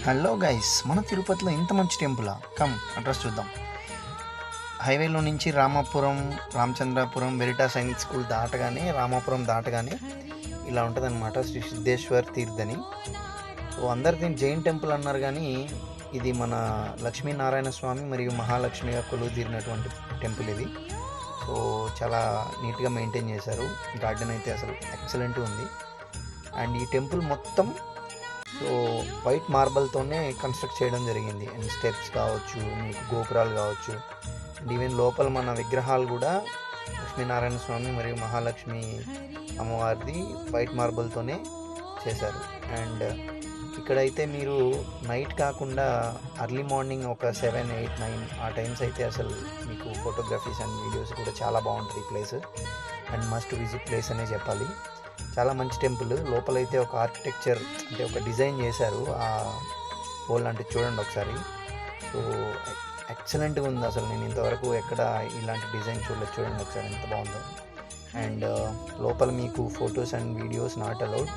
Hello guys, మన తిరుపతిలో ఇంత మంచి టెంపులా? కమ్ అడ్రస్ చూద్దాం. హైవేలో నుంచి రామాపురం, రామచంద్రాపురం, వెరిటా సైనిక్ స్కూల్ దాటగానే, రామాపురం దాటగానే ఇలా ఉంటుందన్నమాట శ్రీ సిద్ధేశ్వర్ తీర్థని. సో అందరు దీన్ని జైన్ టెంపుల్ అన్నారు, కానీ ఇది మన లక్ష్మీనారాయణ స్వామి మరియు మహాలక్ష్మిగా కొలువు తీరినటువంటి టెంపుల్ ఇది. సో చాలా నీట్గా మెయింటైన్ చేశారు. గార్డెన్ అయితే అసలు ఎక్సలెంట్గా ఉంది. అండ్ ఈ టెంపుల్ మొత్తం సో వైట్ మార్బల్తోనే కన్స్ట్రక్ట్ చేయడం జరిగింది. అండ్ స్టెప్స్ కావచ్చు, మీకు గోపురాలు కావచ్చు, అండ్ ఈవెన్ లోపల మన విగ్రహాలు కూడా లక్ష్మీనారాయణ స్వామి మరియు మహాలక్ష్మి అమ్మవారిది వైట్ మార్బల్తోనే చేశారు. అండ్ ఇక్కడైతే మీరు నైట్ కాకుండా ఎర్లీ మార్నింగ్ ఒక 7, 8, 9 ఆ టైమ్స్ అయితే అసలు మీకు ఫోటోగ్రఫీస్ అండ్ వీడియోస్ కూడా చాలా బాగుంటుంది ఈ place. And must visit place అనే చెప్పాలి. చాలా మంచి టెంపుల్. లోపలైతే ఒక ఆర్కిటెక్చర్ అంటే ఒక డిజైన్ చేశారు ఆ హోల్ అంటే చూడండి ఒకసారి. సో ఎక్సలెంట్గా ఉంది. అసలు నేను ఇంతవరకు ఎక్కడ ఇలాంటి డిజైన్ చూడలేదు. చూడండి ఒకసారి ఎంత బాగుందో. అండ్ లోపల మీకు photos and videos not allowed.